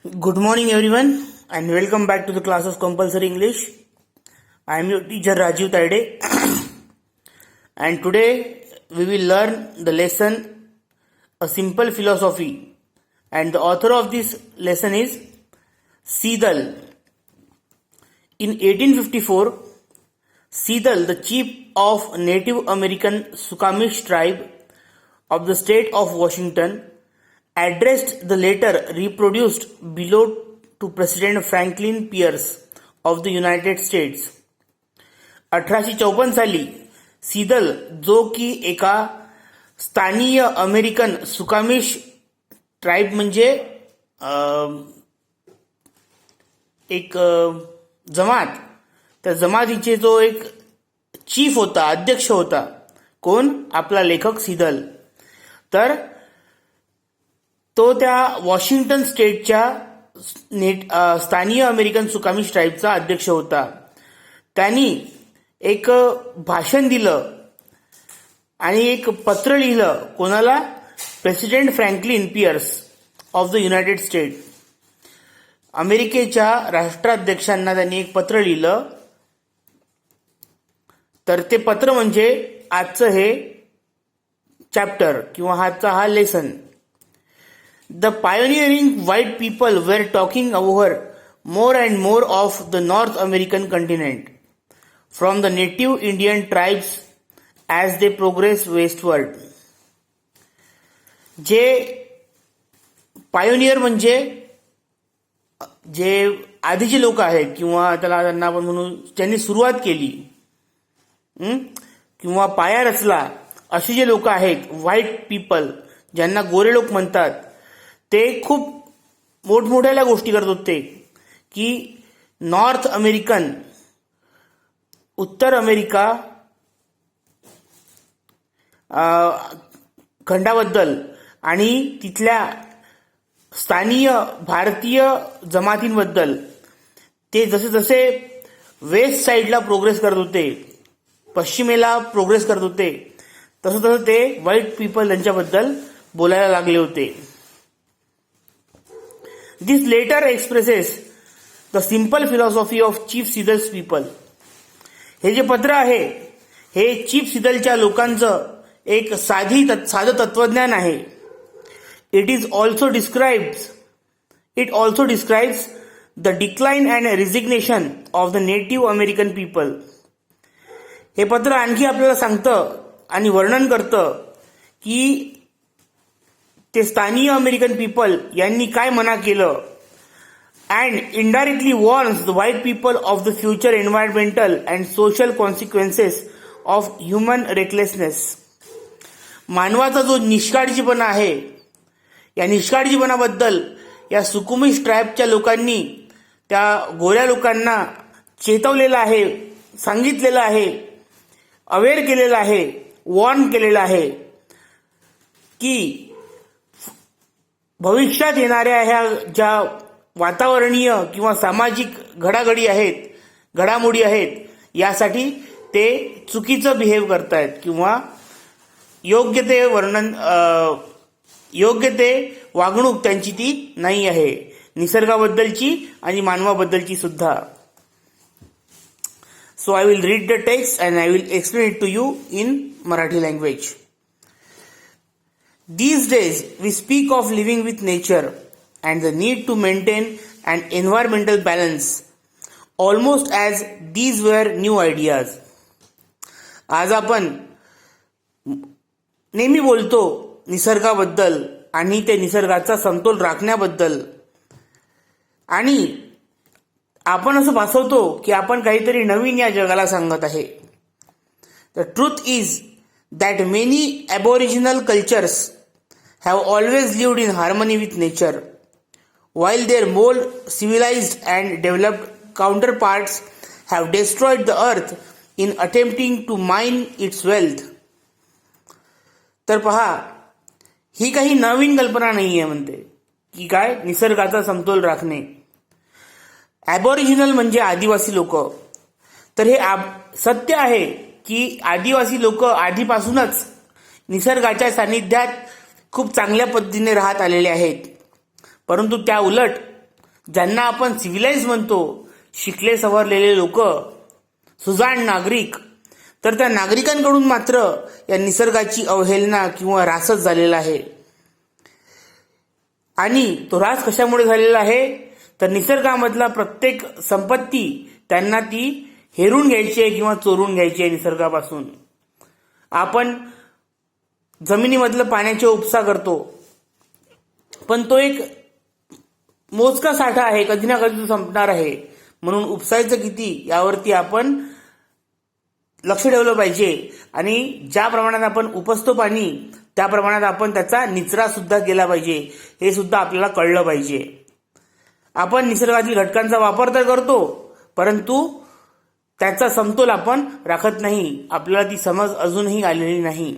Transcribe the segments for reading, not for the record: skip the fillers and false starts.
Good morning, everyone, and welcome back to the class of compulsory English. I am your teacher Rajiv Taide, and today we will learn the lesson A Simple Philosophy. And the author of this lesson is Seidel. In 1854, Seidel, the chief of Native American Suquamish tribe of the state of Washington, addressed the letter reproduced below to President Franklin Pierce of the United States. 1854 साली सीदल, जो की एका स्थानीय American सुकामिश tribe म्हणजे एक जमात, त्या जमातीचे जो एक चीफ होता, अध्यक्ष होता, कोण? आपला लेखक सीदल. तर तो त्या वॉशिंग्टन स्टेटच्या स्थानीय अमेरिकन सुकामिश ट्राईबचा अध्यक्ष होता. त्यांनी एक भाषण दिलं आणि एक पत्र लिहिलं. कोणाला? President Franklin Pierce of the United State. अमेरिकेच्या राष्ट्राध्यक्षांना त्यांनी एक पत्र लिहिलं. तर ते पत्र म्हणजे आजचं हे चॅप्टर किंवा आजचा हा lesson. The pioneering white people were taking over more and more of the North American continent from the native Indian tribes as they progress westward. जे पायोनियर म्हणजे जे आधीचे लोक आहेत किंवा त्यांना आपण म्हणू ज्यांनी सुरुवात केली किंवा पाया रचला, असे जे लोक आहेत व्हाईट पीपल, ज्यांना गोरे लोक म्हणतात, ते खूप मोठमोठ्या गोष्टी करत होते की नॉर्थ अमेरिकन, उत्तर अमेरिका खंडाबद्दल आणि तिथल्या स्थानीय भारतीय जमातींबद्दल ते जसे जसे वेस्ट साईडला प्रोग्रेस करत होते, पश्चिमेला प्रोग्रेस करत होते, तसं तसं ते व्हाईट पीपल यांच्याबद्दल बोलायला लागले होते. This letter expresses the simple philosophy of Chief Seidel's people. हे जे पत्र आहे हे चीफ सिदलच्या लोकांचं एक साधं तत्वज्ञान आहे. It also describes the decline and resignation of the Native American people. हे पत्र आणखी आपल्याला सांगतं आणि वर्णन करतं की ते स्थानीय अमेरिकन पीपल यांनी काय मना केलं, and indirectly warns the white people of the future environmental and social consequences of human recklessness. मानवाचा जो निष्काळजीपणा आहे, या निष्काळजीपणाबद्दल या सुकुमिश ट्राईबच्या लोकांनी त्या गोऱ्या लोकांना चेतवलेलं आहे, सांगितलेलं आहे, अवेअर केलेलं आहे, वॉर्न केलेलं आहे की भविष्यात येणाऱ्या ह्या ज्या वातावरणीय किंवा सामाजिक घडामोडी आहेत, यासाठी ते चुकीचं बिहेव करतायत किंवा योग्य ते वागणूक त्यांची ती नाही आहे, निसर्गाबद्दलची आणि मानवाबद्दलची सुद्धा. So I will read the text and I will explain it to you in Marathi language. These days, we speak of living with nature and the need to maintain an environmental balance, almost as these were new ideas. आज आपण नेहमी बोलतो निसर्गाबद्दल आणि ते निसर्गाचा समतोल राखण्याबद्दल, आणि आपण असं भासवतो की आपण काहीतरी नवीन या जगाला सांगत आहे. The truth is that many aboriginal cultures have always lived in harmony with nature, while their more civilized and developed counterparts have destroyed the earth in attempting to mine its wealth. तर पहा, ही काही नवीन कल्पना नाही आहे. म्हणते की काय? निसर्गाचा समतोल राखणे. ॲबॉरिजिनल म्हणजे आदिवासी लोक. तर हे सत्य आहे की आदिवासी लोक आधीपासूनच निसर्गाच्या सानिध्यात खूप चांगल्या पद्धतीने राहत आलेले आहेत. परंतु त्या उलट ज्यांना आपण सिव्हिलाइज म्हणतो, शिकले सवरलेले लोक, सुजाण नागरिक, तर त्या नागरिकांकडून मात्र या निसर्गाची अवहेलना किंवा ऱ्हासच झालेला आहे. आणि तो ऱ्हास कशामुळे झालेला आहे, तर निसर्गामधला प्रत्येक संपत्ती त्यांना ती हेरून घ्यायची आहे किंवा चोरून घ्यायची आहे निसर्गापासून. आपण जमिनीमधलं पाण्याचे उपसा करतो, पण तो एक मोजका साठा आहे, कधी ना कधी तो संपणार आहे. म्हणून उपसायचं किती यावरती आपण लक्ष ठेवलं पाहिजे. आणि ज्या प्रमाणात आपण उपसतो पाणी, त्या प्रमाणात आपण त्याचा निचरा सुद्धा केला पाहिजे, हे सुद्धा आपल्याला कळलं पाहिजे. आपण निसर्गातील घटकांचा वापर तर करतो, परंतु त्याचा समतोल आपण राखत नाही. आपल्याला ती समज अजूनही आलेली नाही.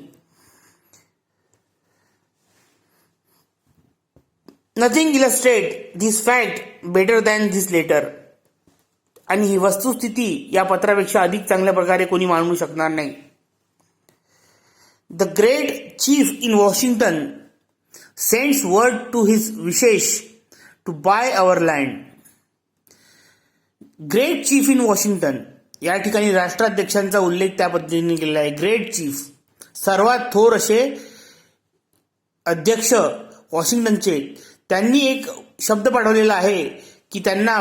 Nothing illustrate this fact better than this letter. आणि ही वस्तुस्थिती या पत्रापेक्षा अधिक चांगल्या प्रकारे कोणी मांडू शकणार नाही. The great chief in Washington sends word to his wishes to buy our land. Great chief in Washington, या ठिकाणी राष्ट्राध्यक्षांचा उल्लेख त्या पद्धतीने केलेला आहे. ग्रेट चीफ, सर्वात थोर असे अध्यक्ष वॉशिंग्टनचे, त्यांनी एक शब्द पाठवलेला आहे की त्यांना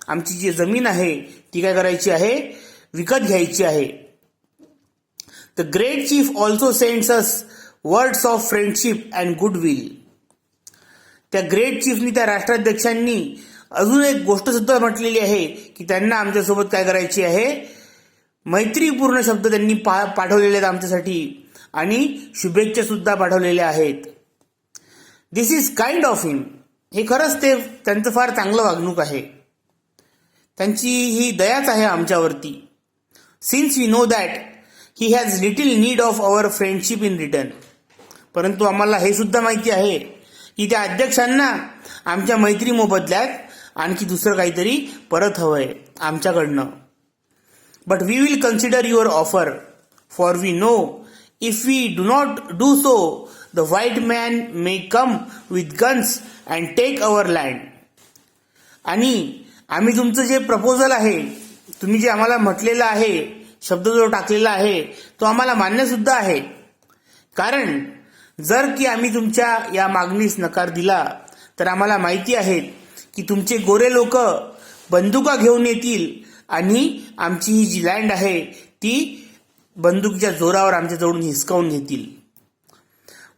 आमची जी जमीन आहे ती काय करायची आहे, विकत घ्यायची आहे. The great chief also sends us words of friendship and goodwill. त्या ग्रेट चीफनी, त्या राष्ट्राध्यक्षांनी अजून एक गोष्ट सुद्धा म्हटलेली आहे की त्यांना आमच्यासोबत काय करायची आहे, मैत्रीपूर्ण शब्द त्यांनी पाठवलेले आहेत आमच्यासाठी आणि शुभेच्छा सुद्धा पाठवलेल्या आहेत. दिस इज काइंड ऑफ हिम. हे खरंच त्यांचं फार चांगलं वागणूक आहे, त्यांची ही दयाच आहे आमच्यावरती. Since we know that he has little need of our friendship in return. परंतु आम्हाला हे सुद्धा माहिती आहे की त्या अध्यक्षांना आमच्या मैत्री मोबदल्यात आणखी दुसरं काहीतरी परत हवंय आमच्याकडनं. But we will consider your offer, for we know if we do not do so the white man may come with guns and take our land. आणि आम्ही तुमचं जे प्रपोजल आहे, तुम्ही जे आम्हाला म्हटलेलं आहे, शब्द जो टाकलेला आहे, तो आम्हाला मान्य सुद्धा आहे. कारण जर की आम्ही तुमच्या या मागणीस नकार दिला तर आम्हाला माहिती आहे की तुमचे गोरे लोक बंदुका घेऊन येतील आणि आमची ही जी लँड आहे ती बंदुकीच्या जोरावर आमच्याजवळून हिसकावून घेतील.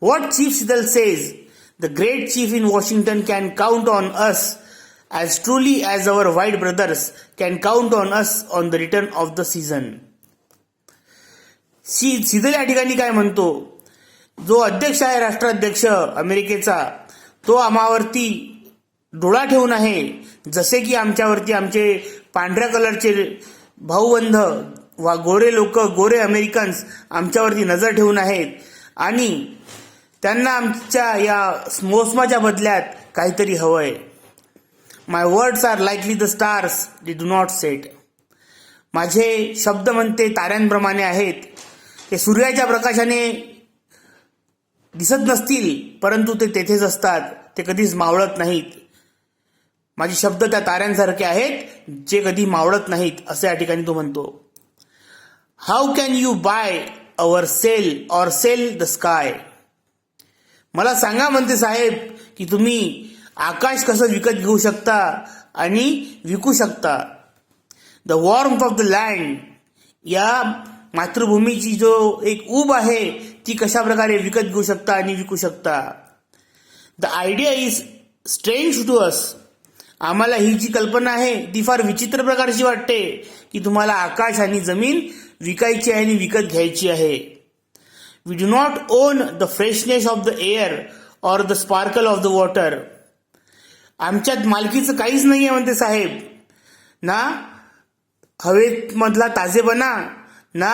What chief Seattle says, the great chief in Washington can count on us as truly as our white brothers can count on us on the return of the season. सिदल या ठिकाणी काय म्हणतो, जो अध्यक्ष आहे राष्ट्राध्यक्ष अमेरिकेचा, तो आम्हावरती डोळा ठेवून आहे, जसे की आमच्यावरती आमचे पांढऱ्या कलरचे भाऊबंध वा गोरे लोक, गोरे अमेरिकन्स आमच्यावरती नजर ठेवून आहेत आणि त्यांना आमच्या या मोसमाच्या बदल्यात काहीतरी हवंय. My words are likely the stars they do not set. माझे शब्द म्हणते ताऱ्यांप्रमाणे आहेत, ते सूर्याच्या प्रकाशाने दिसत नसतील परंतु ते तेथेच असतात, ते कधीच मावळत नाहीत. माझे शब्द त्या ताऱ्यांसारखे आहेत जे कधी मावळत नाहीत, असं या ठिकाणी तो म्हणतो. How can you buy our sell or sell the sky. मला सांगा म्हणते साहेब की तुम्ही आकाश कसं विकत घेऊ शकता आणि विकू शकता. The warmth of the land, या मातृभूमीची जो एक ऊब आहे ती कशा प्रकारे विकत घेऊ शकता आणि विकू शकता. The idea is strange to us. आम्हाला ही जी कल्पना आहे ती फार विचित्र प्रकारची वाटते की तुम्हाला आकाश आणि जमीन विकायची आहे आणि विकत घ्यायची आहे. We do not own the freshness of the air or the sparkle of the water. आमच्यात मालकीचं काहीच नाही आहे म्हणते साहेब, ना हवेमधला ताजेपणा ना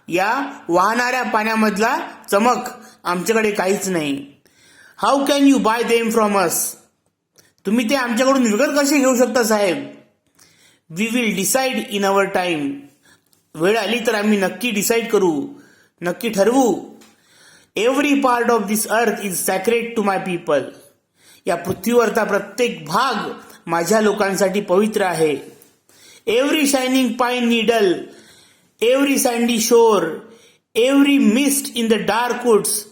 या वाहणाऱ्या पाण्यामधला चमक, आमच्याकडे काहीच नाही. How can you buy them from us. तुम्ही ते आमच्याकडून विकत कसे घेऊ शकता साहेब. We will decide in our time. वेळ आली तर आम्ही नक्की डिसाईड करू, नक्की ठरवू. Every part of this earth is sacred to my people. या पृथ्वीवरचा प्रत्येक भाग माझ्या लोकांसाठी पवित्र आहे. Every shining pine needle, every sandy shore, every mist in the dark woods,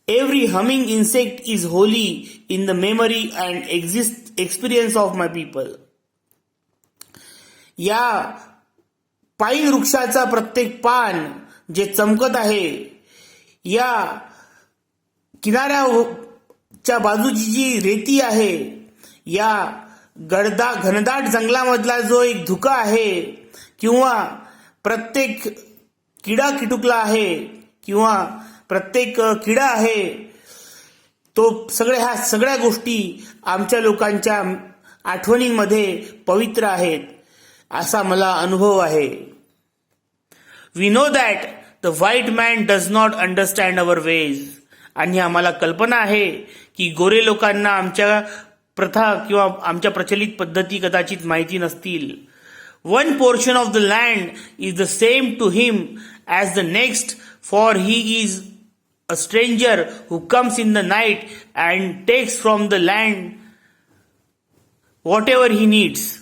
every humming insect is holy in the memory and experience of my people. या pine वृक्षाचा प्रत्येक पान जे चमकत आहे, या किनाऱ्याच्या बाजूची जी रेती आहे, या घनदाट जंगलामधला जो एक धुका आहे, किंवा प्रत्येक किडा किटुकला आहे, किंवा प्रत्येक किडा आहे, तो ह्या सगळ्या गोष्टी आमच्या लोकांच्या आठवणींमध्ये पवित्र आहेत, असा मला अनुभव आहे. We know that the white man does not understand our ways. आणि आम्हाला कल्पना आहे की गोरे लोकांना आमच्या प्रथा किंवा आमच्या प्रचलित पद्धती कदाचित माहिती नसतील. One portion of the land is the same to him as the next, for he is a stranger who comes in the night and takes from the land whatever he needs.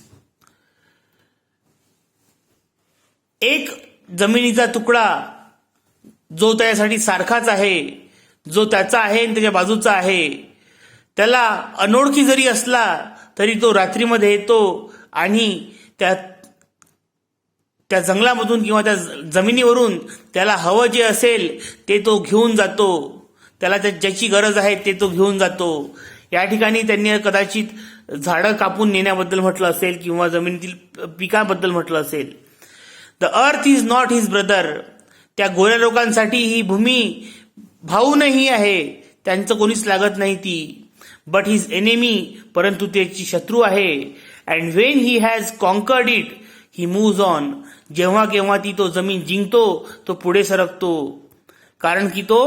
एक जमिनीचा तुकडा जो त्यासाठी सारखाच आहे, जो त्याचा आहे आणि त्याच्या बाजूचा आहे, त्याला अनोळखी जरी असला तरी तो रात्रीमध्ये येतो आणि त्या जंगलामधून किंवा त्या जमिनीवरून त्याला हवं जे असेल ते तो घेऊन जातो. त्याला ज्याची गरज आहे ते तो घेऊन जातो. या ठिकाणी त्यांनी कदाचित झाडं कापून नेण्याबद्दल म्हटलं असेल किंवा जमिनीतील पिकाबद्दल म्हटलं असेल. The earth is not his brother. त्या गोऱ्या लोकांसाठी ही भूमी भाऊ नाही आहे, त्यांचं कोणीच लागत नाही ती. बट हिज एनिमी, परंतु त्याची शत्रू आहे. And when he has conquered it he moves on. जेव्हा केव्हा ती तो जमीन जिंकतो तो पुढे सरकतो, कारण की तो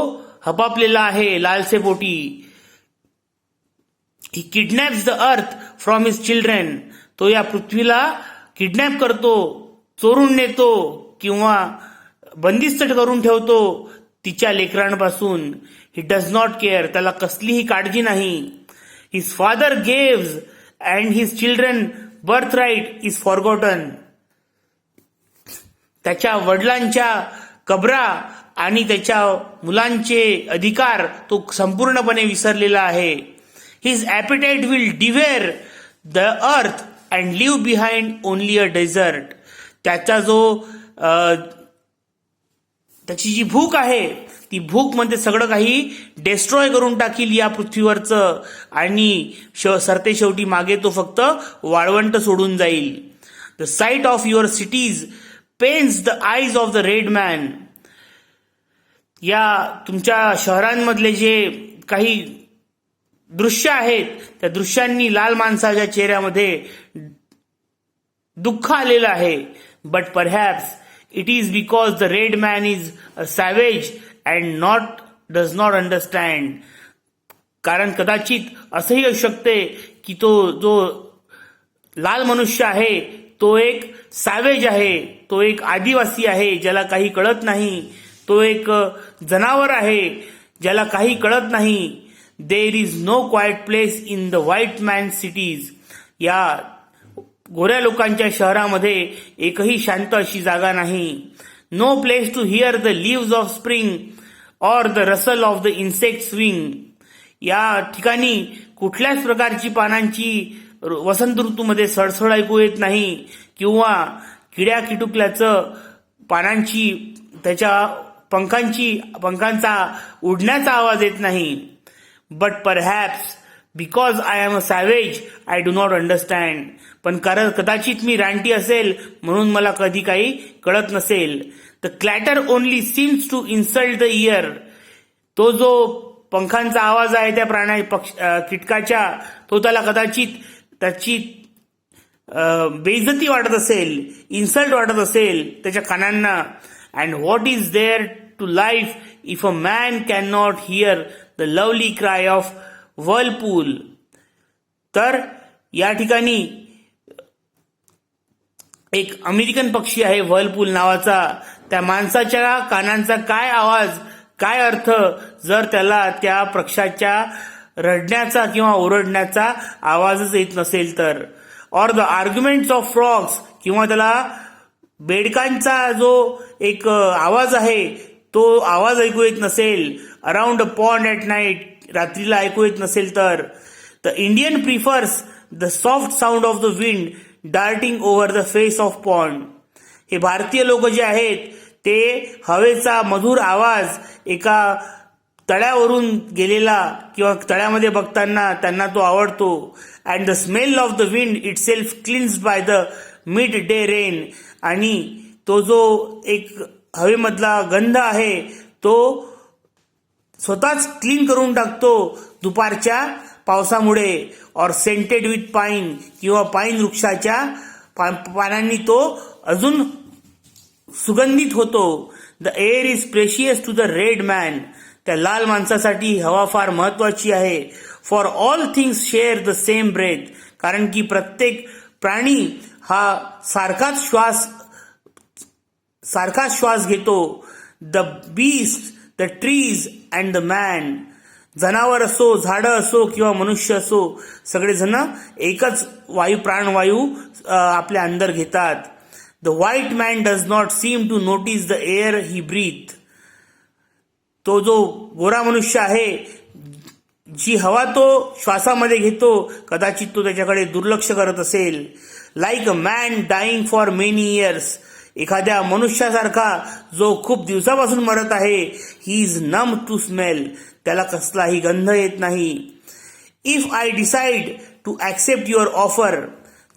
हपापलेला आहे लालसे पोटी. He kidnaps the earth from his children. तो या पृथ्वीला किडनॅप करतो, चोरून नेतो किंवा बंदिस्त करून ठेवतो तिच्या लेकरांपासून. He does not care. त्याला कसलीही काळजी नाही. His father graves and his children birth right is forgotten. त्याच्या वडिलांच्या कबरा आणि त्याच्या मुलांचे अधिकार तो संपूर्णपणे विसरलेला आहे. His appetite will devour the earth and leave behind only a desert. त्याची जी भूक आहे ती भूक म्हणजे सगळं काही डेस्ट्रॉय करून टाकील या पृथ्वीवरचं, आणि सरते शेवटी मागे तो फक्त वाळवंट सोडून जाईल. The sight of your cities pains the eyes of the red man. या तुमच्या शहरांमधले जे काही दृश्य आहेत त्या दृश्यांनी लाल माणसाच्या चेहऱ्यामध्ये दुःख आलेलं आहे. But perhaps it is because the red man is a savage and does not understand. कारण कदाचित असंही असू शकते की तो जो लाल मनुष्य आहे तो एक सॅवेज आहे, तो एक आदिवासी आहे ज्याला काही कळत नाही, तो एक जनावर आहे ज्याला काही कळत नाही. There is no quiet place in the white man cities. या गोऱ्या लोकांच्या शहरामध्ये एकही शांत अशी जागा नाही. No place to hear the leaves of spring or the rustle of the insect's wing. या ठिकाणी कुठल्याच प्रकारची पानांची वसंत ऋतूमध्ये सडसड ऐकू येत नाही किंवा किड्या किटुकल्याचं पानांची त्याच्या पंखांचा उडण्याचा आवाज येत नाही. But perhaps because I am a savage I do not understand. पण कारण कदाचित मी रानटी असेल म्हणून मला कधी काही कळत नसेल. The clatter only seems to insult the ear. तो जो पंखांचा आवाज आहे त्या कीटकाच्या, तो त्याला कदाचित त्याची बेइज्जती वाटत असेल, इन्सल्ट वाटत असेल त्याच्या कानांना. And what is there to life if a man can not hear the lovely cry of whirlpool. तर या ठिकाणी एक अमेरिकन पक्षी आहे व्हर्लपूल नावाचा. त्या माणसाच्या कानांचा काय आवाज, काय अर्थ जर त्याला त्या पक्षाच्या रडण्याचा किंवा ओरडण्याचा आवाजच येत नसेल तर, or the arguments of frogs, किंवा त्याला बेडकांचा जो एक आवाज आहे तो आवाज ऐकू येत नसेल, around a pond at night, रात्रीला ऐकू येत नसेल तर, the Indian prefers the soft sound of the wind darting over the face of pond. हे भारतीय लोक जे आहेत ते हवेचा मधुर आवाज एका तळ्यावरून गेलेला किंवा तळ्यामध्ये बघताना त्यांना तो आवडतो. And the smell of the wind itself cleansed by the midday rain, आणि तो जो एक हवेमधला गंध आहे तो स्वतःच क्लीन करून टाकतो दुपारच्या पावसामुळे. और सेंटेड विथ पाईन, किंवा पाईन वृक्षाच्या पानांनी तो अजून सुगंधित होतो. The air is precious to the red man, त्या लाल माणसासाठी हवा फार महत्वाची आहे. For all things share the same breath, कारण की प्रत्येक प्राणी हा सारखाच श्वास घेतो. The beast, the trees and the man, जनावर असो, झाडं असो किंवा मनुष्य असो, सगळेजण एकच प्राणवायू आपल्या अंदर घेतात. The white man does not seem to notice the air he breathe, तो जो गोरा मनुष्य आहे, जी हवा तो श्वासामध्ये घेतो, कदाचित तो त्याच्याकडे दुर्लक्ष करत असेल. Like a man dying for many years, एखाद्या मनुष्यासारखा जो खूप दिवसापासून मरत आहे. He is numb to smell, त्याला कसलाही गंध येत नाही. If I decide to accept your offer,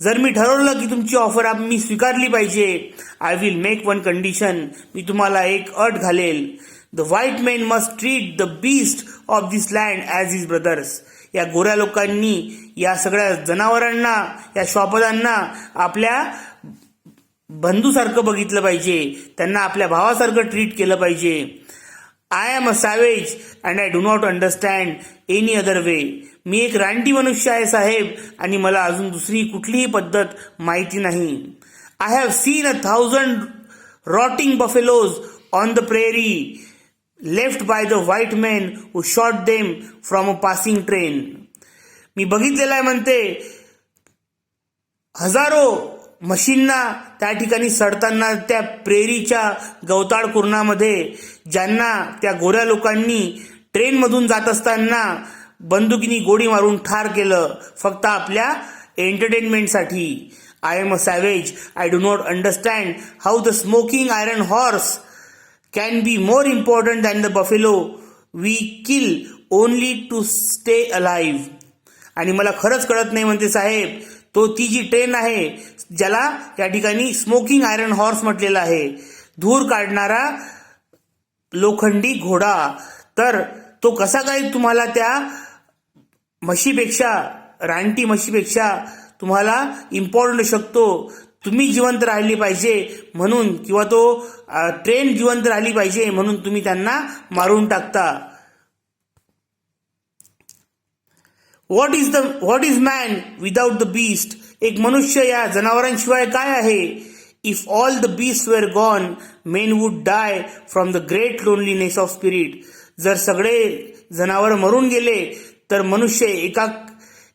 जर मी ठरवलं की तुमची ऑफर मी स्वीकारली पाहिजे, I will make one condition, मी तुम्हाला एक अट घालेल. The white man must treat the beast of this land as his brothers, या गोऱ्या लोकांनी या सगळ्या जनावरांना, या श्वापदांना आपल्या बंधूसारखं बघितलं पाहिजे, त्यांना आपल्या भावासारखं ट्रीट केलं पाहिजे. I am a savage and I do not understand any other way, मी एक रानटी मनुष्य आहे साहेब, आणि मला अजून दुसरी कुठलीही पद्धत माहिती नाही. I have seen 1,000 rotting buffaloes on the prairie left by the white man who shot them from a passing train, मी बघितलेलं आहे म्हणते हजारो म्हशींना त्या ठिकाणी सडताना त्या प्रेरीच्या गवताळ कुरणामध्ये, ज्यांना त्या गोऱ्या लोकांनी ट्रेनमधून जात असताना बंदुकीनी गोळी मारून ठार केलं, फक्त आपल्या एंटरटेनमेंटसाठी. I am a savage, I do not understand how the smoking iron horse can be more important than the buffalo we kill only to stay alive, आणि मला खरंच कळत नाही म्हणते साहेब, तो ती जी ट्रेन आहे ज्याला या ठिकाणी स्मोकिंग आयरन हॉर्स म्हटलेलं आहे, धूर काढणारा लोखंडी घोडा, तर तो कसा काय तुम्हाला त्या म्हशीपेक्षा, रानटी म्हशीपेक्षा तुम्हाला इम्पॉर्टंट शकतो. तुम्ही जिवंत राहिली पाहिजे म्हणून, किंवा तो ट्रेन जिवंत राहिली पाहिजे म्हणून तुम्ही त्यांना मारून टाकता. What is man without the beast, एक मनुष्य या जनावरांशिवाय काय आहे. If all the beast were gone men would die from the great loneliness of spirit, जर सगळे जनावर मरून गेले तर मनुष्य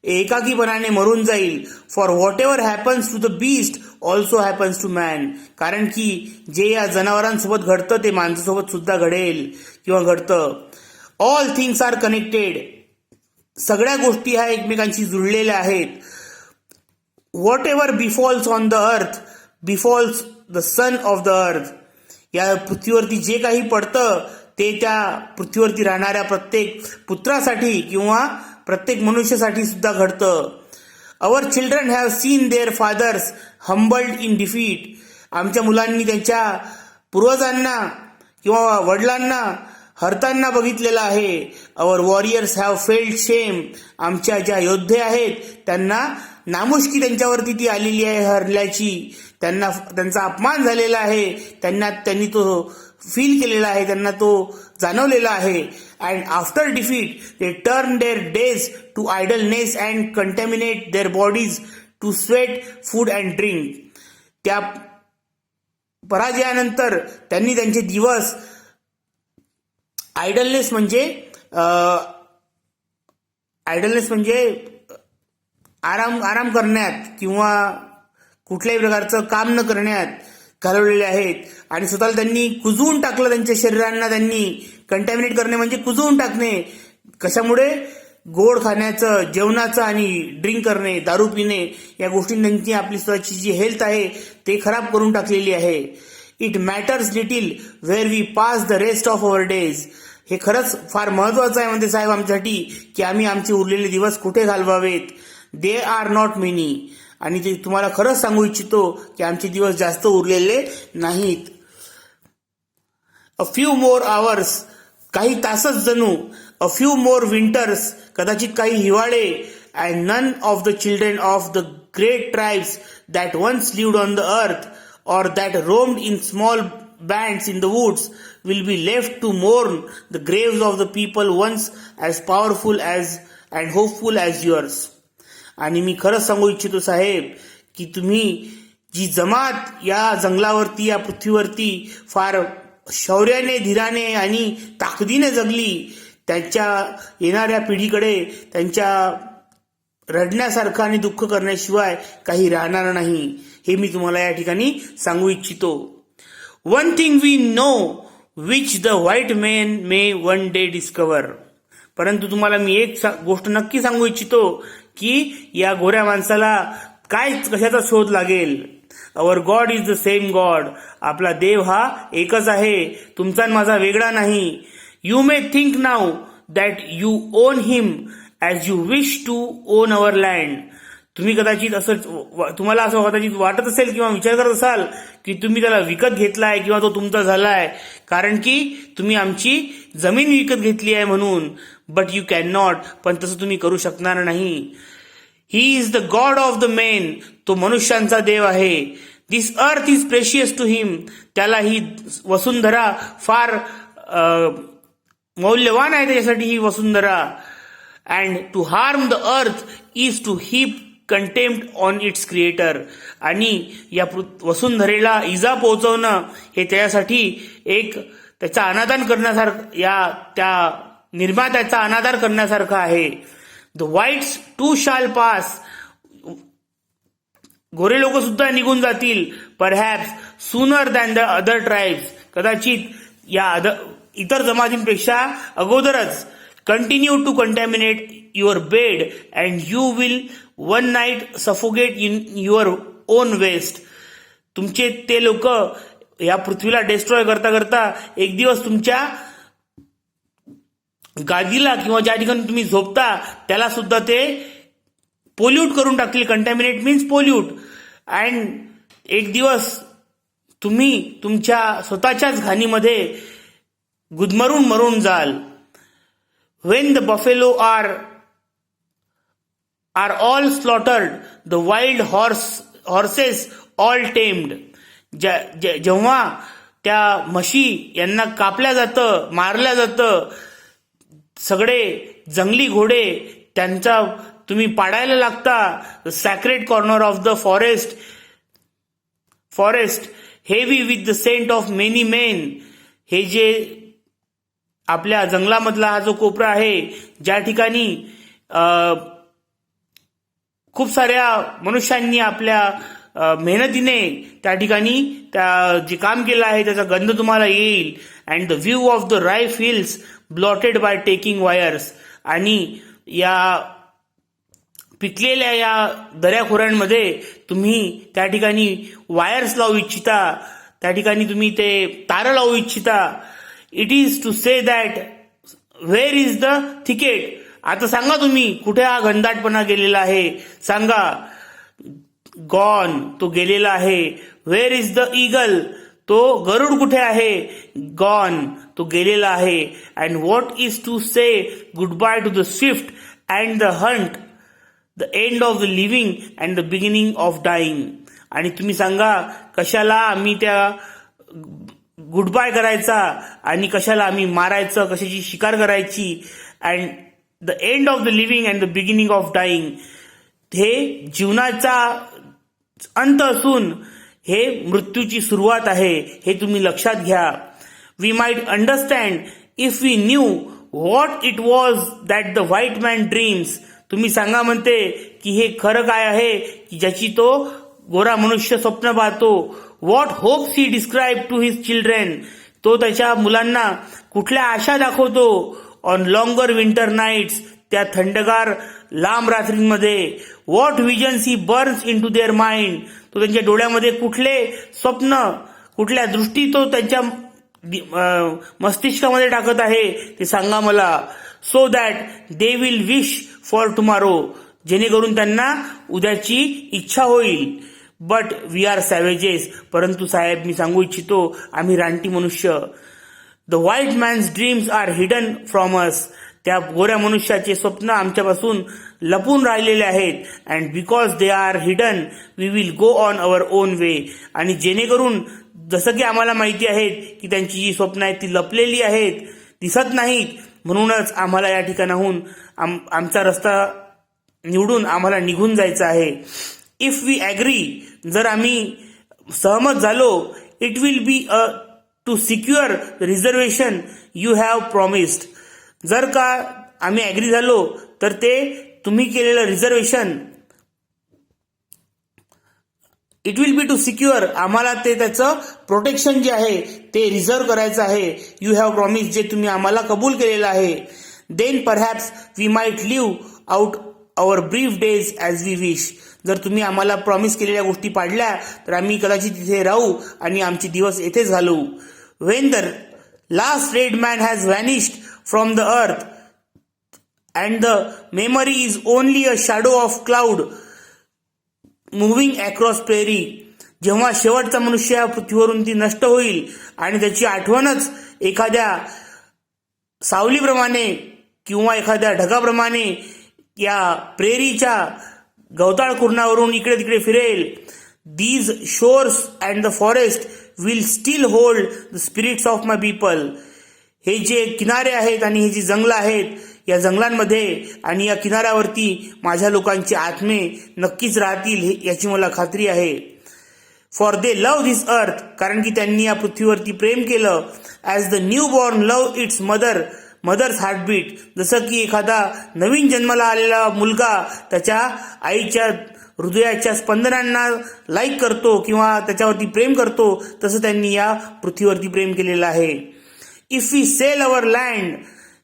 एकाकीपणाने मरून जाईल. For what ever happens to the beast also happens to man, कारण की जे या जनावरांसोबत घडतं ते माणसासोबत सुद्धा घडेल किंवा घडतं. ऑल थिंग्स आर कनेक्टेड, सगळ्या गोष्टी ह्या एकमेकांशी जुळलेल्या आहेत. Whatever befalls on the earth befalls the son of the earth, या पृथ्वीवरती जे काही पडतं ते त्या पृथ्वीवरती राहणाऱ्या प्रत्येक पुत्रासाठी किंवा प्रत्येक मनुष्यासाठी सुद्धा घडतं. Our children have seen their fathers humbled in defeat, आमच्या मुलांनी त्यांच्या पूर्वजांना किंवा वडिलांना हरताना बघितलेलं आहे. अवर वॉरियर्स हॅव फेल्ड शेम, आमच्या ज्या योद्धे आहेत त्यांना नामुष्की त्यांच्यावरती ती आलेली आहे हरल्याची, त्यांचा अपमान झालेला आहे, त्यांनी तो फील केलेला आहे, त्यांना तो जाणवलेला आहे. And after defeat they turn their days to idleness and contaminate their bodies to sweet food and drink, त्या पराजयानंतर त्यांनी त्यांचे दिवस, आयडलनेस म्हणजे आयडलनेस म्हणजे आराम करण्यात किंवा कुठल्याही प्रकारचं काम न करण्यात घालवलेले आहेत आणि स्वतःला त्यांनी कुजवून टाकलं. त्यांच्या शरीरांना त्यांनी कंटॅमिनेट करणे म्हणजे कुजवून टाकणे. कशामुळे? गोड खाण्याचं, जेवणाचं आणि ड्रिंक करणे, दारू पिणे या गोष्टींनी त्यांची आपली स्वतःची जी हेल्थ आहे ते खराब करून टाकलेली आहे. It matters little where we pass the rest of our days. हे खरंच फार महत्वाचं आहे म्हणते साहेब आमच्यासाठी की आम्ही आमचे उरलेले दिवस कुठे घालवावेत. They are not many. आणि ते तुम्हाला खरंच सांगू इच्छितो की आमचे दिवस जास्त उरलेले नाहीत. अ फ्यू मोर आवर्स, काही तासच जणू. अ फ्यू मोर विंटर्स, कदाचित काही हिवाळे. And none of the children of the great tribes that once lived on the earth or that roamed in small bands in the woods will be left to mourn the graves of the people once as powerful as and hopeful as yours. आणि मी खरंच सांगू इच्छितो साहेब की तुम्ही जी जमात या जंगलावरती, या पृथ्वीवरती फार शौर्याने, धीराने आणि ताकदीने जगली, त्यांच्या येणाऱ्या पिढीकडे त्यांच्या रडण्यासारखं आणि दुःख करण्याशिवाय काही राहणार नाही, हे मी तुम्हाला या ठिकाणी सांगू इच्छितो. One thing we know which the white man may one day discover. परंतु तुम्हाला मी एक गोष्ट नक्की सांगू इच्छितो की या गोऱ्या माणसाला काय कशाचा शोध लागेल. Our god is the same God. आपला देव हा एकच आहे, तुमचा आणि माझा वेगळा नाही. You may think now that you own him as you wish to own our land. तुम्ही कदाचित तुम्हाला असं कदाचित वाटत असेल किंवा विचार करत असाल की तुम्ही त्याला विकत घेतलाय किंवा तो तुमचा झालाय कारण की तुम्ही आमची जमीन विकत घेतली आहे म्हणून. But you can not. पण तसं तुम्ही करू शकणार नाही. He is the God of the main. तो मनुष्यांचा देव आहे. This earth is precious to हिम. त्याला ही वसुंधरा फार मौल्यवान आहे त्याच्यासाठी ही वसुंधरा. And to harm the earth is to heap contempt on its creator. आणि या वसुंधरेला इजा पोहोचवणं हे त्याच्यासाठी एक त्याचा अनादान करण्यासारखं, त्या निर्मात्याचा अनादर करण्यासारखं आहे. The whites too shall pass. गोरे लोक सुद्धा निघून जातील. Perhaps sooner than the other tribes. कदाचित या इतर जमातींपेक्षा अगोदरच. Continue to contaminate your bed and you will one night suffocate in your own waste. तुमचे ते लोक या पृथ्वीला डिस्ट्रॉय करता करता एक दिवस तुमच्या गादीला किंवा ज्या ठिकाणी तुम्ही झोपता त्याला सुद्धा ते पोल्यूट करून टाकतील. कंटॅमिनेट मीन्स पोल्यूट. अँड एक दिवस तुम्ही तुमच्या स्वतःच्याच घाणीमध्ये गुदमरून मरून जाल. When the buffalo are all slaughtered, the wild horses all tamed. जेव्हा त्या म्हशी यांना कापल्या जातं, मारल्या जातं, सगळे जंगली घोडे त्यांचा तुम्ही पाडायला लागता. The sacred corner of the forest heavy with the scent of many men. हे जे आपल्या जंगलामधला हा जो कोपरा आहे ज्या ठिकाणी खूप साऱ्या मनुष्यांनी आपल्या मेहनतीने त्या ठिकाणी जे काम केलं आहे त्याचा गंध तुम्हाला येईल. And the view of the ripe hills blotted by talking wires. आणि या पिकलेल्या या दऱ्याखोऱ्यांमध्ये तुम्ही त्या ठिकाणी वायर्स लावू इच्छिता, त्या ठिकाणी तुम्ही ते तारं लावू इच्छिता. It is to say that where is the thicket. आता सांगा तुम्ही कुठे हा घनदाटपणा गेलेला आहे, सांगा. गॉन, तो गेलेला आहे. व्हेअर इज द ईगल, तो गरुड कुठे आहे, गॉन, तो गेलेला आहे. And what is to say goodbye to the swift and the hunt, the end of the living and the beginning of dying. आणि तुम्ही सांगा कशाला आम्ही त्या गुड बाय करायचा आणि कशाला आम्ही मारायचं, कशाची शिकार करायची. And the end of the living and the beginning of dying, हे जीवनाचा अंत असून हे मृत्यूची सुरुवात आहे, हे तुम्ही लक्षात घ्या. We might understand if we knew what it was that the white man dreams. तुम्ही सांगा म्हणते की हे खरं काय आहे की ज्याची तो गोरा मनुष्य स्वप्न पाहतो. What hopes he describe to his children. तो त्याच्या मुलांना कुठल्या आशा दाखवतो. ऑन लॉंगर विंटर नाईट्स, त्या थंडगार लांब रात्रींमध्ये. What visions he burns into their mind. तो त्यांच्या डोळ्यामध्ये कुठले स्वप्न, कुठल्या दृष्टी तो त्यांच्या मस्तिष्कामध्ये टाकत आहे ते सांगा मला. So that they will wish for tomorrow, जेणेकरून त्यांना उद्याची इच्छा होईल. बट वी आर सॅवेजेस, परंतु साहेब मी सांगू इच्छितो आम्ही रानटी मनुष्य. The white man's dreams are hidden from us. त्या गोऱ्या मनुष्याचे स्वप्न आमच्यापासून लपून राहिलेले आहेत. And because they are hidden we will go on our own way. आणि जेणेकरून जसं की आम्हाला माहिती आहे की त्यांची जी स्वप्न आहेत ती लपलेली आहेत, दिसत नाहीत, म्हणूनच आम्हाला या ठिकाणाहून आमचा रस्ता निवडून आम्हाला निघून जायचं आहे. इफ वी ॲग्री, जर आम्ही सहमत झालो, it will be to secure reservation you have promised. जर का आम्ही ॲग्री झालो तर ते तुम्ही केलेलं reservation, it will be to secure, आम्हाला ते त्याचं प्रोटेक्शन जे आहे ते रिझर्व करायचं आहे. यू हॅव प्रॉमिस, जे तुम्ही आम्हाला कबूल केलेलं आहे. Then perhaps we might live out our brief days as we wish. जर तुम्ही आम्हाला प्रॉमिस केलेल्या गोष्टी पाडल्या तर आम्ही कदाचित तिथे राहू आणि आमचे दिवस येथेच घालवू. When the last red man has vanished from the earth and the memory is only a shadow of cloud moving across prairie. जेव्हा शेवटचा मनुष्य या पृथ्वीवरून ती नष्ट होईल आणि त्याची आठवणच एखाद्या सावलीप्रमाणे किंवा एखाद्या ढगाप्रमाणे या प्रेरीच्या गवताळ कुरणावरून इकडे तिकडे फिरेल. These shores and the forest will still hold the spirits of my people. हे जे किनारे आहेत आणि हे जी जंगलं आहेत, या जंगलांमध्ये आणि या किनाऱ्यावरती माझ्या लोकांचे आत्मे नक्कीच राहतील याची मला खात्री आहे. फॉर दे लव्ह धिस अर्थ, कारण की त्यांनी या पृथ्वीवरती प्रेम केलं. As the newborn love its mother's heartbeat. जसं की एखादा नवीन जन्माला आलेला मुलगा त्याच्या आईच्या हृदयाच्या स्पंदनांना लाईक करतो किंवा त्याच्यावरती प्रेम करतो, तसं त्यांनी या पृथ्वीवरती प्रेम केलेलं आहे. If we sell our land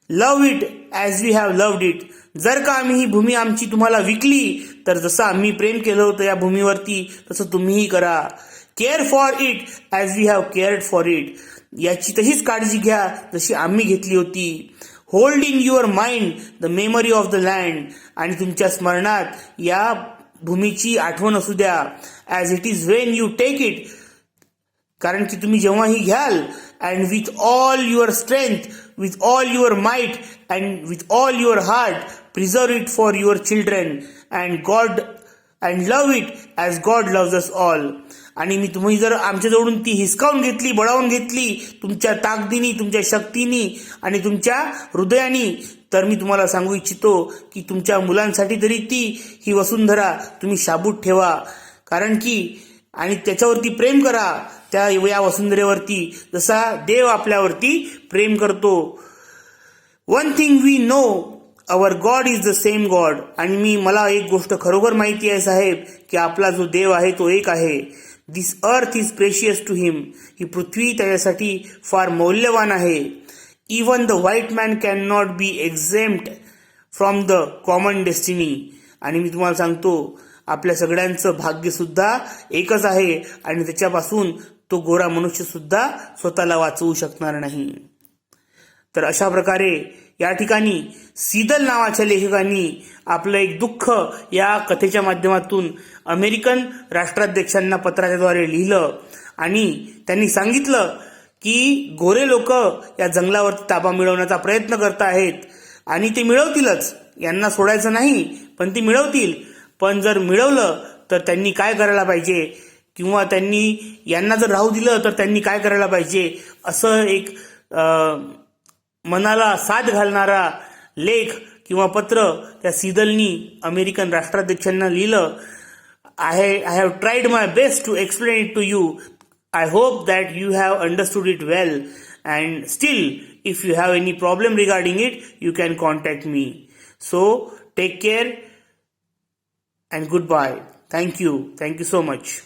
love it as we have loved it. जर का आम्ही ही भूमी आमची तुम्हाला विकली तर जसं आम्ही प्रेम केलं होतं या भूमीवरती तसं तुम्हीही करा. Care for it as we have cared for it. याची तशीच काळजी घ्या जशी आम्ही घेतली होती. Hold in your mind the memory of the land. आणि तुमच्या स्मरणात या भूमीची आठवण असू द्या. As it is when you take it, कारण की तुम्ही जेव्हाही घ्याल. And with all your strength, with all your might and with all your heart, preserve it for your children and love it as God loves us all. आणि मी तुम्ही जर आमच्याजवळून ती हिसकावून घेतली, बळावून घेतली तुमच्या ताकदीनी, तुमच्या शक्तीनी आणि तुमच्या हृदयानी, तर मी तुम्हाला सांगू इच्छितो की तुमच्या मुलांसाठी तरी ही वसुंधरा तुम्ही शाबूत ठेवा. कारण की आणि त्याच्यावरती प्रेम करा, त्या या वसुंधरेवरती जसा देव आपल्यावरती प्रेम करतो. One thing we know, our god is the same god. आणि मला एक गोष्ट खरोखर माहिती आहे साहेब की आपला जो देव आहे तो एक आहे. This earth is precious to him. ही पृथ्वी त्याच्यासाठी फार मौल्यवान आहे. Even the white man can not be exempt from the common destiny. आणि मी तुम्हाला सांगतो आपल्या सगळ्यांचं भाग्य सुद्धा एकच आहे आणि त्याच्यापासून तो गोरा मनुष्य सुद्धा स्वतःला वाचवू शकणार नाही. तर अशा प्रकारे या ठिकाणी सीदल नावाच्या लेखकांनी आपलं एक दुःख या कथेच्या माध्यमातून अमेरिकन राष्ट्राध्यक्षांना पत्राच्याद्वारे लिहिलं आणि त्यांनी सांगितलं की गोरे लोक या जंगलावरती ताबा मिळवण्याचा प्रयत्न करत आहेत आणि ते मिळवतीलच, यांना सोडायचं नाही, पण ते मिळवतील. पण जर मिळवलं तर त्यांनी काय करायला पाहिजे किंवा त्यांनी यांना जर राहू दिलं तर त्यांनी काय करायला पाहिजे, असं एक मनाला साथ घालणारा लेख किंवा पत्र त्या सीदलनी अमेरिकन राष्ट्राध्यक्षांना लिहिलं. I have tried my best to explain it to you. I hope that you have understood it well and still If you have any problem regarding it, you can contact me. So take care and goodbye. Thank you. Thank you so much.